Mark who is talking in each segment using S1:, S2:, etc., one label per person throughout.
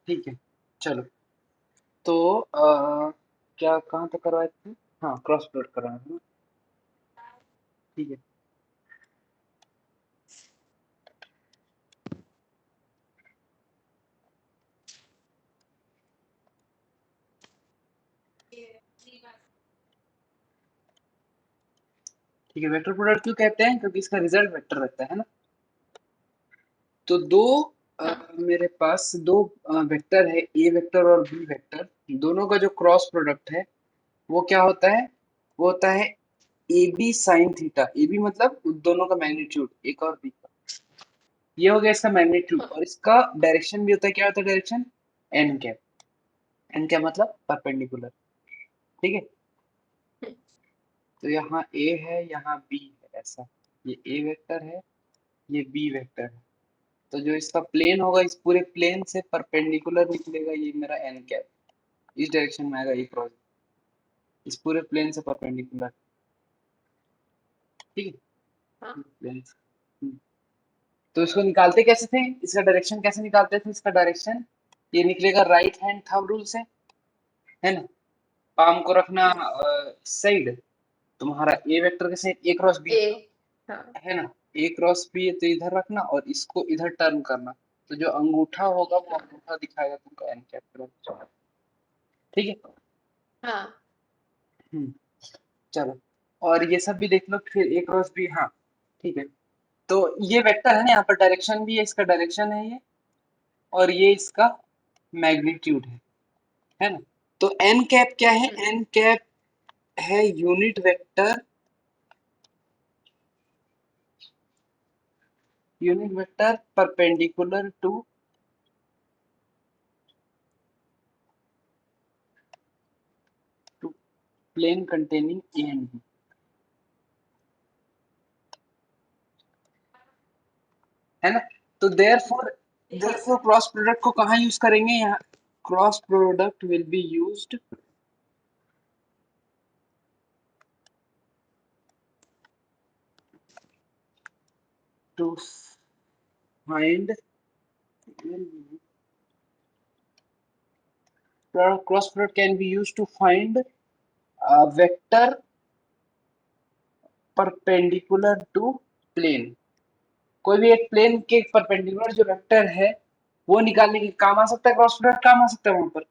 S1: ठीक है, चलो। तो क्या कहाँ तक करवाए थे? हाँ, क्रॉस प्रोडक्ट करवाना है ना? ठीक है। ठीक है, वेक्टर प्रोडक्ट क्यों कहते हैं? क्योंकि इसका रिजल्ट वेक्टर रहता है ना? तो दो
S2: हाँ।
S1: मेरे पास दो वेक्टर है, ए वेक्टर और बी वेक्टर। दोनों का जो क्रॉस प्रोडक्ट है वो क्या होता है? वो होता है a b sine theta. A b मतलब उन दोनों का मैग्नीट्यूड, एक और बी का। ये हो गया इसका मैग्नीट्यूड,
S2: हाँ।
S1: और इसका डायरेक्शन भी होता है। क्या होता है direction? N cap. N cap मतलब परपेंडिकुलर। ठीक है।
S2: हम्म।
S1: तो यहाँ ए है, यहाँ बी है, ऐसा। ये ए वेक्टर है, ये बी वेक्टर है। तो जो इसका प्लेन होगा, इस पूरे प्लेन से परपेंडिकुलर निकलेगा ये मेरा एन कैप। इस डायरेक्शन में आएगा ये क्रॉस, इस पूरे प्लेन से परपेंडिकुलर। ठीक है।
S2: हाँ।
S1: प्लेन से। तो इसको निकालते कैसे थे? इसका डायरेक्शन कैसे निकालते थे? इसका डायरेक्शन ये निकलेगा राइट हैंड थंब रूल से, है ना? पाम को रखना
S2: हम्म।
S1: साइड। तुम्हारा ए वेक्टर के साइड ए क्रॉस बी
S2: ए।
S1: होगा,
S2: हाँ।
S1: है ना? ए क्रॉस बी है तो इधर रखना और इसको इधर टर्न करना। तो जो अंगूठा होगा वो
S2: हाँ।
S1: अंगूठा दिखाएगा तुमको एन कैपिटल। ठीक है।
S2: हाँ।
S1: हम्म, चलो। और ये सब भी देख लो, फिर ए क्रॉस बी। हाँ, ठीक है। तो ये वेक्टर है ना, यहाँ पर डायरेक्शन भी है, इसका डायरेक्शन है ये, और ये इसका मैग्नीट्यूड है ना? तो एन कैप क्या है?
S2: हम्म।
S1: एन कैप है unit vector. Unit vector perpendicular to plane containing a and b, है ना? तो देयरफॉर
S2: हाँ।
S1: देयरफॉर क्रॉस प्रोडक्ट को कहाँ यूज करेंगे? यहाँ cross product will be used to find cross product can be used to find vector perpendicular to plane. कोई भी एक प्लेन के परपेंडिकुलर जो वेक्टर है वो निकालने के काम आ सकता है, क्रॉस प्रोडक्ट काम आ सकता है वहां पर।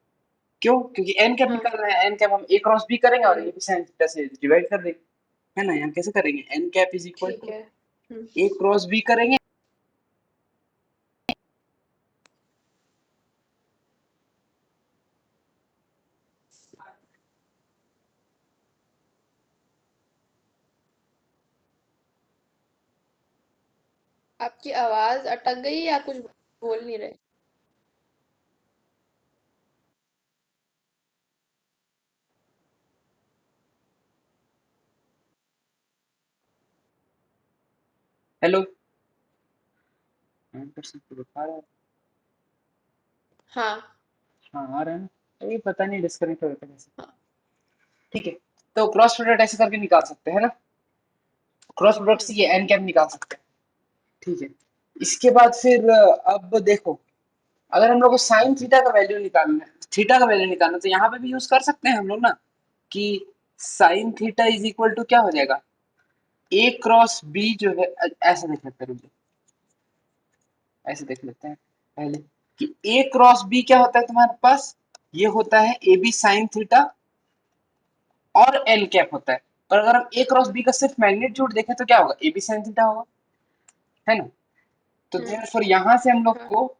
S1: क्यों? क्योंकि एन कैप
S2: हाँ।
S1: निकाल रहे हैं, एन कैप हम ए क्रॉस बी करेंगे और ये भी साइन थीटा से डिवाइड कर देंगे, है ना? यहाँ कैसे करेंगे? एन कैप इज इक्वल
S2: ठीक
S1: टू
S2: है।
S1: ए क्रॉस बी करेंगे।
S2: आपकी आवाज अटक गई या कुछ बोल नहीं रहे?
S1: हेलो। 9% तो दिखा रहा है।
S2: हाँ।
S1: हाँ, आ रहा है ना? ये पता नहीं डिस्कनेक्ट हो जाता है कैसे।
S2: हाँ।
S1: ठीक है। तो क्रॉस प्रोडक्ट ऐसे करके निकाल सकते हैं ना? क्रॉस प्रोडक्ट से
S2: हम्म।
S1: ये एन कैप निकाल सकते हैं। ठीक है। इसके बाद फिर अब देखो, अगर हम लोग को साइन थीटा का वैल्यू निकालना है, थीटा का वैल्यू निकालना, तो यहाँ पे भी यूज कर सकते हैं हम लोग ना, कि sine theta is equal to क्या हो जाएगा? ए क्रॉस बी जो है, ऐसे देख लेते हैं, रुको, ऐसे देख लेते हैं पहले, कि ए क्रॉस बी क्या होता है तुम्हारे पास? ये होता है ए बी साइन थीटा और एन कैप होता है। पर अगर हम ए क्रॉस बी का सिर्फ मैग्नीट्यूड देखें तो क्या होगा? ए बी साइन थीटा होगा, है ना? तो
S2: हम्म।
S1: देयरफॉर यहाँ से हम लोग
S2: हाँ।
S1: को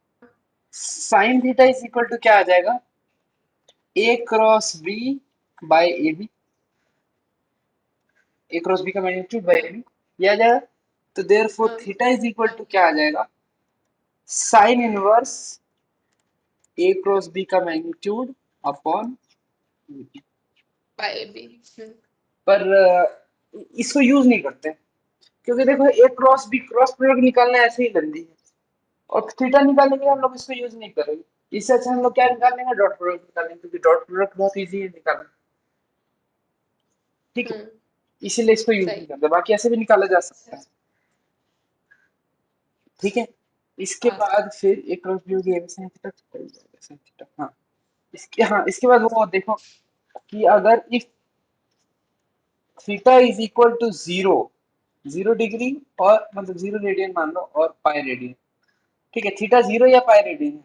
S1: sine theta is equal to क्या आ जाएगा? A cross b by a b. A cross b का मैग्नीट्यूड बाय ए
S2: हाँ।
S1: बी, ये आ जाएगा। तो देयरफॉर
S2: हाँ।
S1: थीटा इज इक्वल टू क्या आ जाएगा? Sine inverse a cross b का मैग्नीट्यूड अपॉन।
S2: By b.
S1: पर इसको यूज नहीं करते, क्योंकि देखो ए क्रॉस बी क्रॉस प्रोडक्ट निकालना ऐसे ही लंदी है, और थीटा निकालने के लिए हम लोग इसको यूज नहीं करेंगे। इससे अच्छा हम लोग क्या निकाल लेंगे? डॉट प्रोडक्ट निकाल लेंगे, क्योंकि डॉट प्रोडक्ट बहुत इजी है निकालना। ठीक है।
S2: हम्म।
S1: इसीलिए इसको यूज नहीं
S2: सही।
S1: करते, बाकी ऐसे भी निकाला जा सकता है। ठीक है। इसके
S2: हाँ
S1: बाद फिर एक क्रॉस बी होगी, sin थीटा sin थीटा, हाँ इसके बाद वो देखो कि अगर if theta is equal to 0 degree और मतलब 0 रेडियन मान लो और पाई रेडियन, ठीक है, थीटा 0 या पाई रेडियन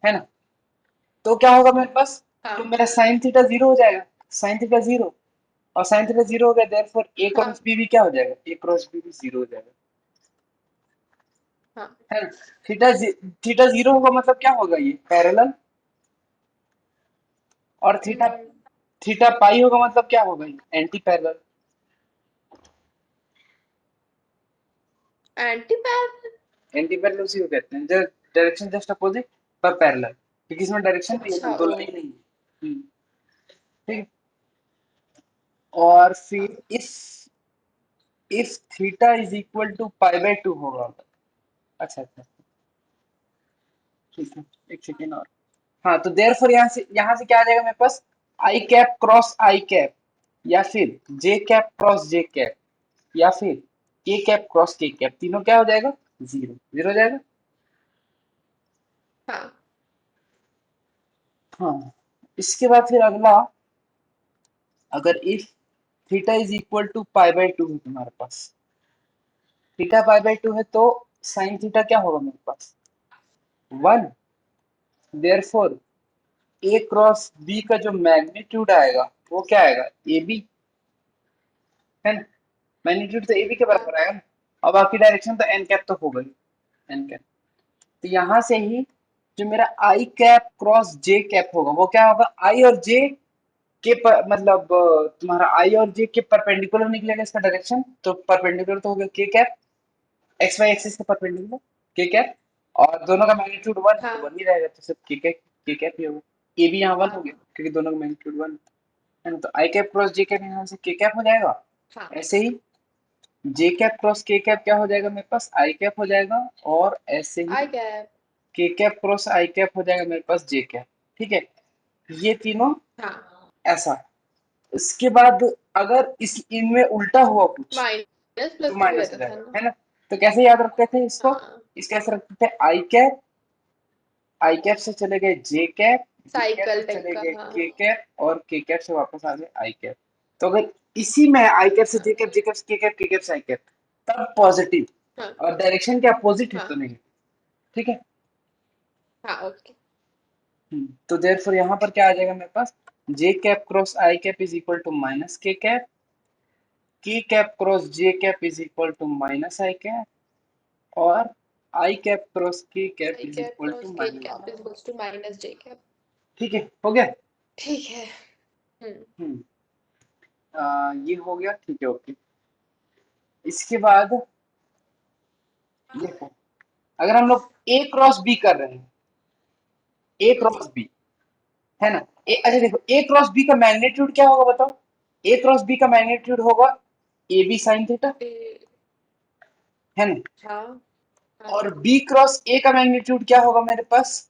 S1: है ना, तो क्या होगा मेरे पास, तो
S2: हाँ
S1: मेरा साइन थीटा 0 हो जाएगा, साइन थीटा 0, और साइन थीटा 0 हो गया, देयरफॉर ए
S2: हाँ
S1: क्रॉस बी भी क्या हो जाएगा, ए क्रॉस बी भी 0 हो जाएगा,
S2: हाँ।
S1: है ना। थीटा 0 होगा मतलब क्या होगा, ये पैरेलल, और थीटा
S2: हम्म,
S1: थीटा पाई होगा मतलब क्या होगा, ये anti parallel.
S2: Anti parallel.
S1: Anti parallel उसी को कहते हैं जो डायरेक्शन जस्ट अपोजिट पर पैरेलल, क्योंकि इसमें डायरेक्शन नहीं है ना,
S2: अच्छा
S1: दो
S2: ओ।
S1: लाइन नहीं है। ठीक है, और
S2: हाँ
S1: फिर if theta is equal to pi by 2 होगा, अच्छा अच्छा, ठीक है, एक सेकेंड और, हाँ तो देयरफॉर यहाँ से क्या आ जाएगा मेरे पास, आई कैप क्रॉस आई कैप, या फिर जे कैप क्रॉस जे कैप, या फिर के कैप क्रॉस के कैप, तीनों क्या हो जाएगा, 0 0 हो जाएगा।
S2: हाँ
S1: हाँ, इसके बाद फिर अगला, अगर if theta is equal to pi by 2 है तुम्हारे पास, थीटा पाई बाय 2 है तो साइन थीटा क्या होगा मेरे पास, 1, देयरफॉर ए क्रॉस बी का जो मैग्नीट्यूड आएगा वो क्या आएगा, ए बी, है ना, मैग्नीट्यूड तो ए बी के
S2: हाँ
S1: बराबर आएगा ना, और बाकी डायरेक्शन तो एन कैप तो होगा ही, एन कैप, तो यहाँ से ही जो मेरा आई कैप क्रॉस जे कैप होगा वो क्या होगा, आई और जे के मतलब तुम्हारा आई और जे के परपेंडिकुलर निकलेगा इसका डायरेक्शन, तो परपेंडिकुलर तो हो गया के कैप, एक्स वाई एक्सिस के परपेंडिकुलर के कैप, और दोनों का मैग्नीट्यूड 1 है तो
S2: हाँ
S1: 1 ही रहेगा, तो सिर्फ के कैप ही होगा, ए भी यहाँ 1 हो गया
S2: हाँ
S1: क्योंकि दोनों का मैग्नीट्यूड 1 है ना, तो आई कैप क्रॉस जे कैप यहाँ से के कैप हो जाएगा,
S2: हाँ।
S1: ऐसे ही जे कैप क्रॉस के कैप क्या हो जाएगा मेरे पास, आई कैप हो जाएगा, और ऐसे ही
S2: आई गैप।
S1: के कैप क्रॉस आई कैप हो जाएगा मेरे पास जे कैप, ठीक है, ये तीनों
S2: हाँ
S1: ऐसा। इसके बाद अगर इस इनमें उल्टा हुआ कुछ
S2: माइनस
S1: तो
S2: प्लस भी
S1: माइनस हो
S2: रहता था
S1: जाएगा,
S2: ना।
S1: है ना, तो कैसे याद रखते थे इसको,
S2: हाँ
S1: इसके ऐसे रखते थे आई कैप से चले गए जे कैप से
S2: साइकिल टाइप
S1: चले
S2: का
S1: गए
S2: हाँ।
S1: के कैप, और के कैप से वापस आ गए आई कैप, तो अगर इसी में आई कैप से
S2: हाँ
S1: जे कैप से के कैप से आई कैप, तब पॉजिटिव,
S2: हाँ
S1: और डायरेक्शन के अपोजिट है
S2: हाँ
S1: तो नहीं, ठीक है।
S2: हाँ ओके।
S1: तो देयरफॉर यहाँ पर क्या आ जाएगा मेरे पास, j cap cross i cap is equal to minus k cap cross j cap is equal to minus i cap, और i cap cross k cap
S2: i
S1: is
S2: cap
S1: equal
S2: cross
S1: to
S2: k
S1: minus j,
S2: cap is equals to minus j cap.
S1: ठीक है, हो गया।
S2: ठीक है।
S1: हम्म ये हो गया, ठीक है, ओके। इसके बाद देखो, अगर हम लोग ए क्रॉस बी कर रहे हैं, ए
S2: हम्म,
S1: क्रॉस बी, है ना, अच्छा देखो, ए क्रॉस बी का मैग्नीट्यूड क्या होगा बताओ, ए क्रॉस बी का मैग्नीट्यूड होगा ए बी साइन थीटा,
S2: ए-
S1: है ना,
S2: हाँ हाँ।
S1: और बी क्रॉस ए का मैग्नीट्यूड क्या होगा मेरे पास,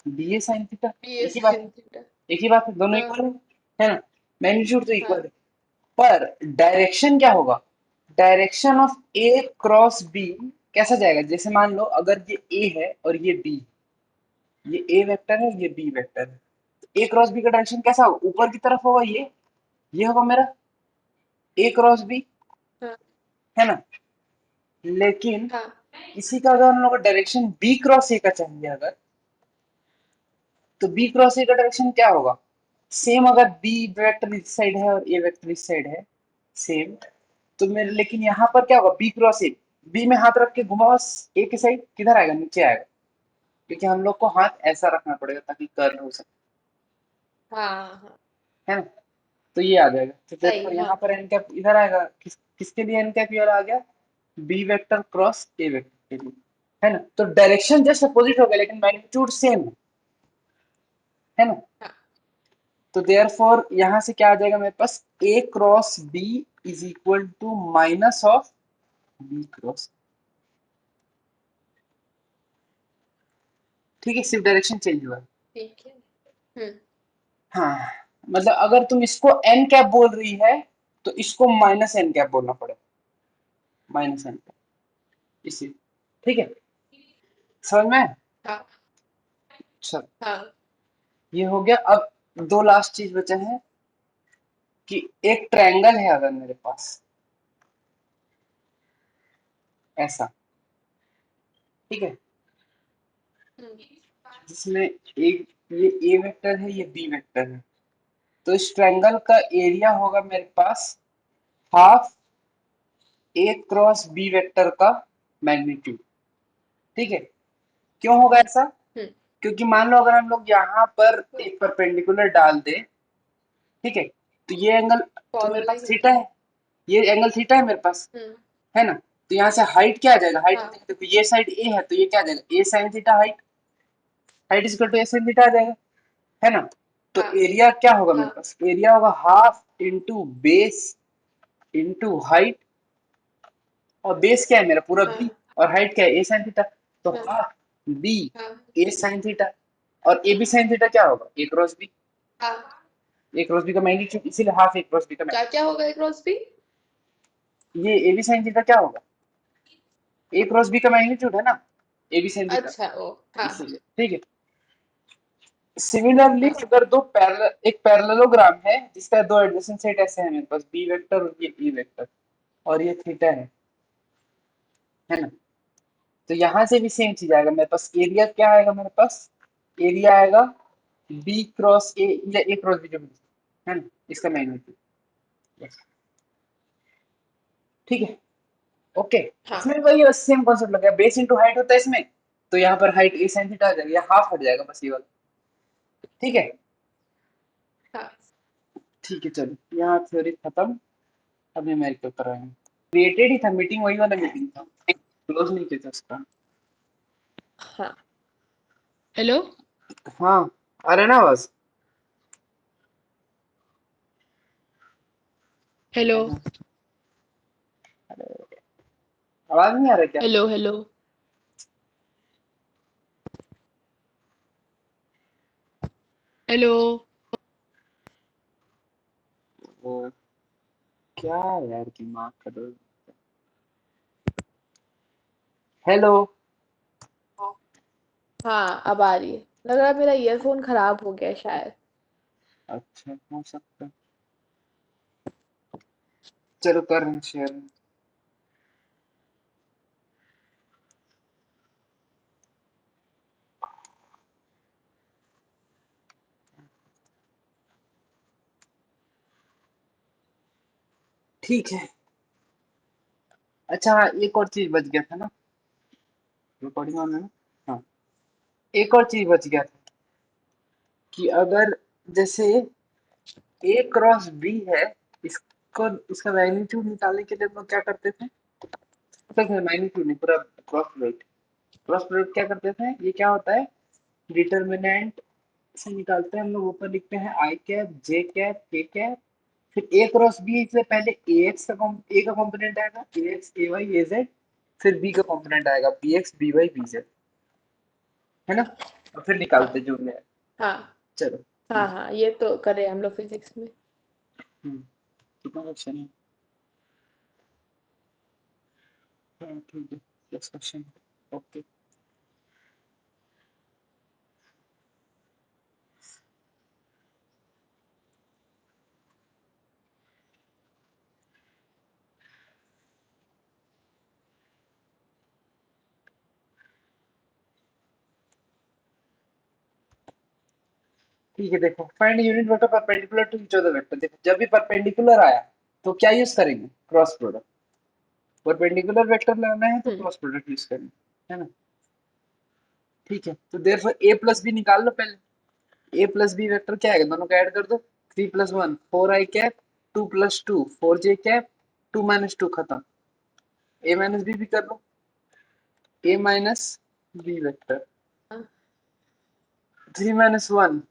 S1: बी ए साइन थीटा,
S2: बी ए
S1: एक ही बात है,
S2: साइन थीटा।
S1: एक ही बात है, दोनों
S2: हाँ
S1: इक्वल है ना, मैग्नीट्यूड तो इक्वल
S2: हाँ
S1: है, पर डायरेक्शन क्या होगा, direction of A cross B कैसा जाएगा, जैसे मान लो अगर ये ए है और ये बी, ये ए वेक्टर है, ये बी वेक्टर है, ए क्रॉस बी का डायरेक्शन कैसा होगा, ऊपर की तरफ होगा, ये होगा मेरा ए क्रॉस बी,
S2: हाँ
S1: है ना, लेकिन
S2: हाँ
S1: इसी का अगर हम लोग को डायरेक्शन बी क्रॉस ए का चाहिए अगर, तो बी क्रॉस ए का डायरेक्शन क्या होगा, सेम, अगर बी वेक्टर इस साइड है और ए वेक्टर इस साइड है सेम, तो मेरे लेकिन यहाँ पर क्या होगा, बी क्रॉस ए, बी में हाथ रख के घुमाओ, ए की साइड किधर आएगा, नीचे आएगा, क्योंकि हम लोग को हाथ ऐसा रखना पड़ेगा ताकि कर्ल हो सके,
S2: हाँ हाँ।
S1: है ना, तो ये आ जाएगा, तो देखो
S2: सही हाँ।
S1: यहाँ पर एन कैप इधर आएगा, किसके लिए एन कैप इधर आ गया, B vector cross A vector के लिए, है ना, तो डायरेक्शन जस्ट अपोजिट हो गया लेकिन मैग्नीट्यूड सेम है ना,
S2: हाँ
S1: तो देयरफॉर यहाँ से क्या आ जाएगा मेरे पास, a cross B is equal to minus of b cross, ठीक है, सिर्फ डायरेक्शन चेंज हुआ है।
S2: ठीक है। हम्म।
S1: हाँ, मतलब अगर तुम इसको एन कैप बोल रही है तो इसको माइनस एन कैप बोलना पड़ेगा, माइनस एन कैप, इसी, ठीक है, समझ में आया?
S2: हाँ
S1: अच्छा,
S2: हाँ।
S1: ये हो गया। अब दो लास्ट चीज बचे हैं कि एक ट्रायंगल है अगर मेरे पास ऐसा, ठीक है,
S2: हम्म,
S1: जिसमें एक ये ए वेक्टर है, ये बी वेक्टर है, तो इस ट्रायंगल का एरिया होगा मेरे पास हाफ ए क्रॉस बी वेक्टर का मैग्नीट्यूड, ठीक है। क्यों होगा ऐसा?
S2: हम्म,
S1: क्योंकि मान लो अगर हम लोग यहाँ पर एक परपेंडिकुलर डाल दें, ठीक है, तो ये एंगल तो मेरे
S2: फॉर्मूला
S1: पास
S2: ही
S1: थीटा
S2: होता है।
S1: है, ये एंगल थीटा है मेरे पास,
S2: हम्म।
S1: है ना। तो यहाँ से हाइट क्या आ जाएगा? हाइट
S2: हाँ
S1: देखो, ये साइड ए है तो ये क्या आ जाएगा? A sine theta height, height is equal to a sine theta आ जाएगा, है ना। तो
S2: हाँ
S1: एरिया क्या होगा मेरे
S2: हाँ
S1: पास? एरिया होगा half into base into height, और बेस क्या है मेरा? पूरा बी,
S2: हाँ
S1: और हाइट क्या है? ए साइन थीटा, तो
S2: हाँ
S1: हाफ बी
S2: हाँ
S1: ए साइन थीटा, और ए बी साइन थीटा क्या होगा? ए क्रॉस बी,
S2: हाँ।
S1: ए क्रॉस बी का मैग्नीट्यूड, इसीलिए हाफ ए क्रॉस बी का
S2: क्या क्या होगा क्रॉस बी?
S1: मैग्नीट्यूड। ये ए बी साइन थीटा क्या होगा? ए क्रॉस बी का मैग्नीट्यूड है ना, ए बी साइन थीटा,
S2: अच्छा ओ। हाँ
S1: इसीलिए, ठीक है। सिमिलरली
S2: हाँ।
S1: अगर एक पैरेललोग्राम है जिसका दो एडजेसेंट सेट ऐसे हैं मेरे पास, बी वेक्टर और ये ई वेक्टर, और ये थीटा है ना। तो यहाँ से भी सेम चीज आएगा मेरे पास। एरिया क्या आएगा मेरे पास? एरिया आएगा बी क्रॉस ए या ए क्रॉस बी, जो भी है ना, इसका मैग्नीट्यूड, ठीक है। ओके,
S2: हाँ
S1: इसमें वही बस सेम कॉन्सेप्ट लगा, बेस इंटू हाइट होता है इसमें, तो यहाँ पर हाइट ए साइन थीटा आ जाएगा, या हाफ हट जाएगा बस ये वाला, ठीक है।
S2: हाँ।
S1: ठीक है, चलो यहाँ थ्योरी खत्म। अब न्यूमेरिकल पर आएंगे। क्रिएटेड ही था, मीटिंग वही वाला मीटिंग था, क्लोज नहीं किया था उसका।
S2: हाँ। हेलो।
S1: हाँ, आ रहा है ना आवाज?
S2: हेलो।
S1: आवाज नहीं आ रहा क्या?
S2: Hello hello. हेलो।
S1: वो क्या यार, दिमाग का दर्द। हेलो।
S2: हाँ अब आ रही है। लग रहा है मेरा ईयरफोन खराब हो गया है शायद।
S1: अच्छा, हो सकता है। चलो कर रहे हैं शेयर। ठीक है। अच्छा हाँ, एक और चीज बच गया था ना, रिकॉर्डिंग ऑन है ना? हाँ, एक और चीज बच गया था कि अगर जैसे ए क्रॉस बी है, इसको, इसका मैग्नीट्यूड निकालने के लिए हम लोग क्या करते थे? तक मैग्नीट्यूड नहीं, पूरा क्रॉस प्रोडक्ट, क्रॉस प्रोडक्ट क्या करते थे? ये क्या होता है? डिटर्मिनेंट से निकालते हैं हम लोग, ऊपर लिखते हैं आई कैप जे कैप के कैप, फिर ए क्रॉस बी से पहले ए एक्स का ए का कंपोनेंट आएगा, A X A Y A Z, फिर बी का कंपोनेंट आएगा B X B Y B Z, है ना, और फिर निकालते
S2: हाँ
S1: जो भी है।
S2: हाँ
S1: चलो
S2: हाँ
S1: ठीक।
S2: हाँ, ये तो करे हम लोग फिजिक्स में।
S1: कितना क्वेश्चन है? हाँ ठीक है, नेक्स्ट क्वेश्चन। ओके, ठीक है। देखो, find unit vector perpendicular to each other vector. देखो, जब भी परपेंडिकुलर आया तो क्या यूज करेंगे? Cross product. परपेंडिकुलर वेक्टर लाना है तो
S2: हम्म।
S1: क्रॉस प्रोडक्ट यूज करेंगे, है ना। ठीक है, तो देयरफॉर ए प्लस बी निकाल लो पहले। ए प्लस बी वेक्टर क्या आएगा? दोनों का ऐड कर दो। 3 + 1 4 आई कैप, 2 + 2 4 जे कैप, 2 - 2 खत्म। ए माइनस बी भी कर लो, ए माइनस बी वेक्टर।
S2: हाँ
S1: 3 - 1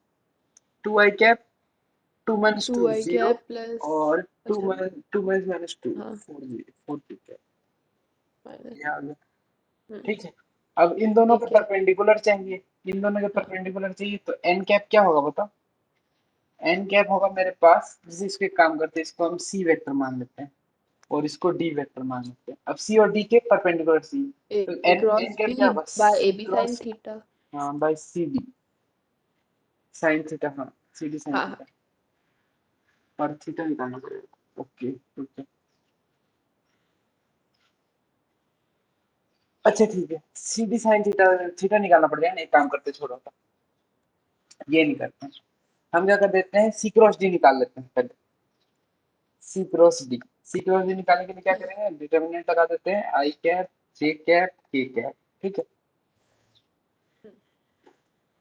S1: 2 i cap, 2 -
S2: two
S1: 2
S2: i
S1: 0,
S2: cap plus.
S1: और
S2: अच्छा।
S1: 2 - 2
S2: हाँ
S1: 4 जी 4 जी कैप,
S2: माइनस।
S1: ये आ गया।
S2: हम्म।
S1: ठीक है, अब इन दोनों के
S2: ठीक है।
S1: परपेंडिकुलर चाहिए, इन दोनों के
S2: हाँ
S1: परपेंडिकुलर चाहिए, तो एन कैप क्या होगा बताओ? एन कैप होगा मेरे पास, जैसे इसको एक काम करते हैं, इसको हम सी वेक्टर मान लेते हैं, और इसको डी वेक्टर मान लेते हैं। अब सी और डी के परपेंडिकुलर सी, तो
S2: a
S1: n n
S2: cross
S1: cap क्या
S2: बी
S1: होगा,
S2: by a
S1: c
S2: b sine
S1: cross,
S2: theta.
S1: हाँ by c D sine theta, हाँ सी डी साइन
S2: हाँ हाँ।
S1: थीटा, और थीटा निकालना पड़ेगा। ओके ओके, अच्छा ठीक है, C D sine theta, theta निकालना पड़ेगा ना, एक काम करते हैं, छोड़ो ये नहीं करते हैं, हम क्या कर देते हैं, सी क्रॉस डी निकाल लेते हैं पहले। सी क्रॉस डी, सी क्रॉस डी निकालने के लिए क्या
S2: हम्म,
S1: करेंगे, डिटर्मिनेंट लगा देते हैं, आई कैप जे कैप के कैप, ठीक है।
S2: हम्म,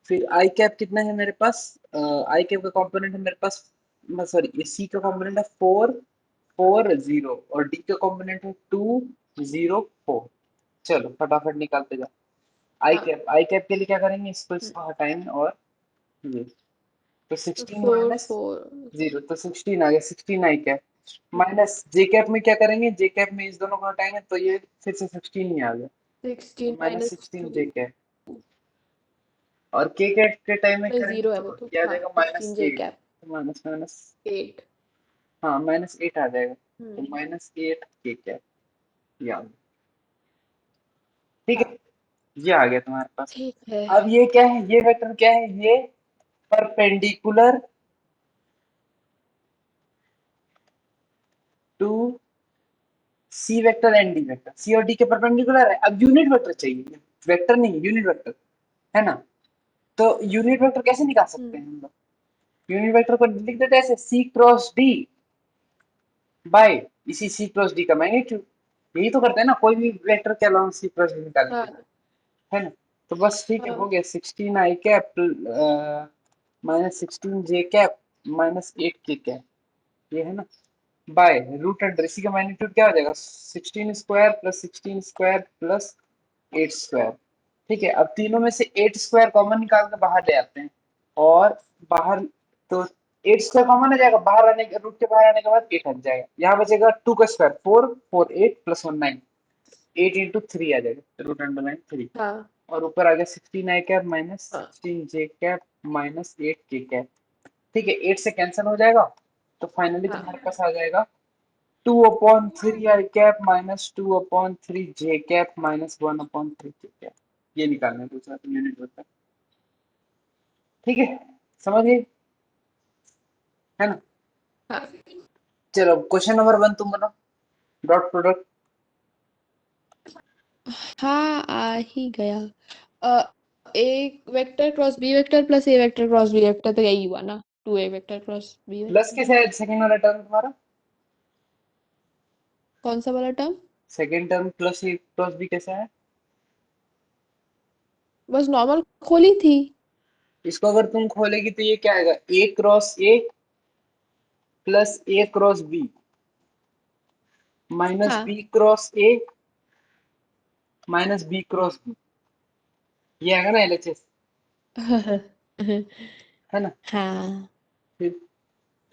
S1: फिर आई कैप कितना है मेरे पास, आई कैप का कंपोनेंट है मेरे पास, सॉरी सी का कंपोनेंट है 4 4 0, और डी का कंपोनेंट है 2 0 4। चलो फटाफट निकालते जाओ।
S2: हाँ।
S1: आई कैप के लिए क्या करेंगे, इसको
S2: हम्म,
S1: इसको हटाएंगे, और ये तो
S2: तो
S1: 16
S2: फोर
S1: माइनस
S2: फोर
S1: 0, तो 16 आ गया, 16 आई कैप।
S2: हम्म,
S1: माइनस जे कैप में क्या करेंगे, जे कैप में इस दोनों को हटाएंगे, तो ये फिर से 16 ही आ गया, तो
S2: 16
S1: minus
S2: minus
S1: 16
S2: two
S1: J cap. और के कैप के टाइम में
S2: नहीं
S1: करेंगे
S2: जीरो है वो
S1: तो
S2: तो,
S1: ये आ
S2: हाँ
S1: जाएगा माइनस
S2: 16 जे
S1: 8,
S2: कैप
S1: तो माइनस माइनस,
S2: 8।
S1: हाँ माइनस 8 आ जाएगा, तो
S2: हम्म,
S1: -8 के कैप, ये आ गया, ठीक है,
S2: हाँ
S1: ये आ गया तुम्हारे पास।
S2: ठीक है।
S1: अब ये क्या है, ये वेक्टर क्या है, ये perpendicular to c vector and d vector, c और डी के परपेंडिकुलर है। अब यूनिट वेक्टर चाहिए, वेक्टर नहीं यूनिट वेक्टर, है ना। तो यूनिट वेक्टर कैसे निकाल सकते
S2: हम्म,
S1: हैं हम लोग, यूनिट वेक्टर को लिख देते हैं ऐसे, सी क्रॉस डी बाय इसी सी क्रॉस डी का मैग्नीट्यूड, यही तो करते हैं ना कोई भी वेक्टर के अलावा सी क्रॉस डी निकालने के लिए,
S2: हाँ
S1: है ना। तो बस ठीक है, हो
S2: हाँ
S1: गया 16 आई कैप माइनस 16 जे कैप माइनस 8 के कैप, ये है ना, बाय रूट अंडर, इसी का मैग्नीट्यूड क्या हो जाएगा, 16 square plus 16 square plus 8 square, ठीक है। अब तीनों में से 8 स्क्वायर कॉमन निकाल के बाहर ले आते हैं, और बाहर, तो 8 स्क्वायर कॉमन आ जाएगा, बाहर आने के, रूट के बाहर आने के बाद 8 हट जाएगा, यहाँ बचेगा 2 का स्क्वायर 4 4 8 प्लस 1 9, 8 इंटू 3 आ जाएगा, रूट अंडर लाइन 3,
S2: हाँ
S1: और ऊपर आ गया 16 आई कैप माइनस
S2: हाँ
S1: 16 जे कैप माइनस 8 के कैप, ठीक है, 8 से कैंसिल हो जाएगा, तो फाइनली
S2: हाँ
S1: तुम्हारे पास आ जाएगा 2/3 आई कैप माइनस 2/3 जे कैप माइनस 1/3 के कैप, ये निकालना है दूसरा यूनिट वेक्टर, ठीक है, समझ गए, है ना।
S2: हाँ।
S1: चलो क्वेश्चन नंबर 1 तुम बनाओ, डॉट प्रोडक्ट।
S2: हाँ आ ही गया। Uh, a vector cross b vector plus a vector cross b vector, तो यही हुआ ना, 2 a vector cross b
S1: plus
S2: vector.
S1: के साथ सेकंड वाला टर्म तुम्हारा,
S2: कौन सा वाला term?
S1: Second term plus a cross B कैसा है,
S2: बस नॉर्मल खोली थी।
S1: इसको अगर तुम खोलेगी तो ये क्या आएगा, a cross a plus a cross b minus
S2: हाँ
S1: b cross a minus B cross b, ये आएगा ना एलएचएस, है ना।
S2: हाँ
S1: फिर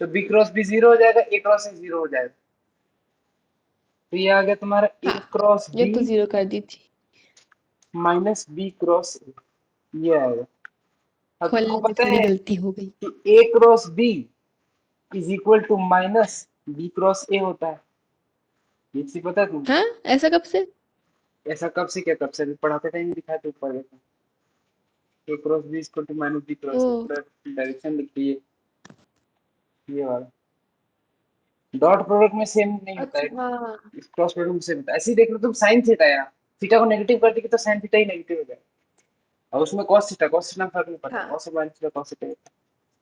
S1: तो बी क्रॉस बी जीरो हो जाएगा, ए क्रॉस ए जीरो हो जाएगा, तो ये आ गया तुम्हारा ए
S2: हाँ,
S1: क्रॉस
S2: ये
S1: बी
S2: तो जीरो कर दी थी।
S1: माइनस बी क्रॉस ए, ये आएगा। अब तुमको
S2: खोलने में
S1: पता
S2: थोड़ी
S1: है
S2: गलती हो गई।
S1: कि A cross B is equal to minus B cross A होता है, ये चीज पता है तुमको,
S2: हाँ, ऐसा कब से?
S1: ऐसा कब से क्या, कब से, अभी पढ़ाते टाइम दिखाया तो ऊपर देखो, ए cross B equal to minus B
S2: ओ
S1: क्रॉस ए, पूरा डायरेक्शन लिखिए, ये वाला डॉट प्रोडक्ट में सेम नहीं होता है,
S2: अच्छा हाँ।
S1: क्रॉस प्रोडक्ट में सेम होता है, ऐसे ही देख लो तुम, साइन थीटा यार, थीटा को नेगेटिव कर देगी तो साइन थीटा ही नेगेटिव हो जाएगा, और उसमें कॉस थीटा में फर्क नहीं पड़ता,
S2: हाँ
S1: cos minus theta cos theta,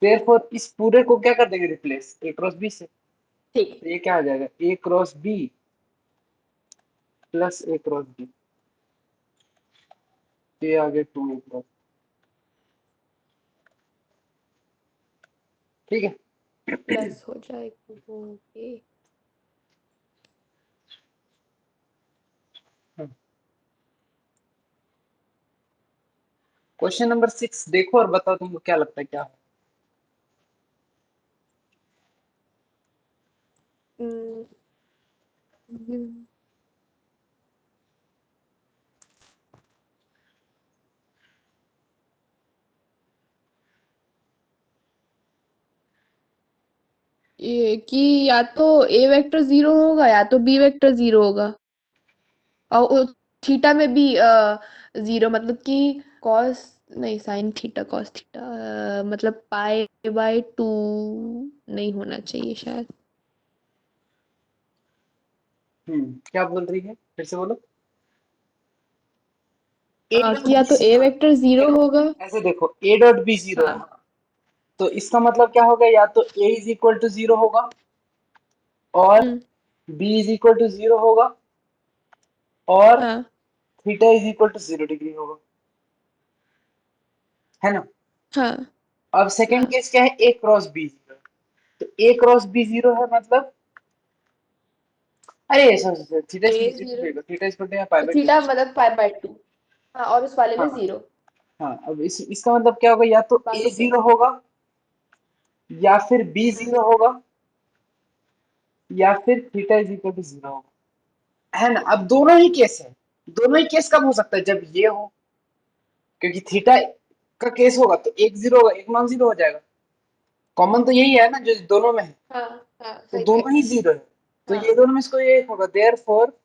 S1: therefore इस पूरे को क्या कर देंगे रिप्लेस ए क्रॉस बी से,
S2: ठीक है।
S1: तो ये क्या आ जाएगा, a cross b plus a cross B, तो ये आ गया 2 ए क्रॉस, ठीक है।
S2: प्लस हो जाएगा ओके।
S1: क्वेश्चन नंबर 6 देखो और बताओ तुमको क्या लगता है क्या है?
S2: हम्म, हम्म, ये कि या तो ए वेक्टर जीरो होगा या तो बी वेक्टर जीरो होगा, और थीटा में भी जीरो, मतलब कि कॉस, नहीं साइन थीटा कॉस थीटा, मतलब पाई बाय टू नहीं होना चाहिए शायद।
S1: क्या बोल रही है, फिर से बोलो। ए डॉट
S2: कि या
S1: बी
S2: तो ए
S1: जीरो,
S2: वेक्टर जीरो
S1: देखो
S2: होगा।
S1: ऐसे देखो, ए डॉट बी जीरो है,
S2: हाँ।
S1: तो इसका मतलब क्या होगा, या तो A is equal to zero होगा और
S2: हम्म।
S1: B is equal to zero होगा और
S2: हाँ।
S1: Theta is equal to 0 degree होगा, है ना।
S2: हाँ।
S1: अब सेकंड
S2: हाँ।
S1: केस क्या है, ए क्रॉस बी जीरो, तो ए क्रॉस बी जीरो है मतलब, अरे theta
S2: A
S1: is equal to
S2: zero,
S1: zero, theta is equal to pi by two.
S2: Theta मतलब पाई बाय टू। हाँ, और उस वाले में
S1: हाँ
S2: जीरो।
S1: हाँ, अब इसका मतलब क्या होगा, या तो ए
S2: बाकी सेम।
S1: जीरो होगा या फिर बी
S2: हाँ।
S1: जीरो होगा या फिर theta is equal to zero होगा, है ना। अब दोनों ही केस है, दोनों ही केस कब हो सकता है, जब ये हो, क्योंकि थीटा का केस होगा तो एक जीरो होगा, एक नॉन जीरो हो जाएगा, कॉमन तो यही है ना जो दोनों में है,
S2: हाँ। हाँ,
S1: तो
S2: सही कह
S1: दोनों
S2: रहे
S1: ही
S2: हो।
S1: जीरो है, तो ये
S2: हाँ।
S1: दोनों में इसको ये होगा, देयर फोर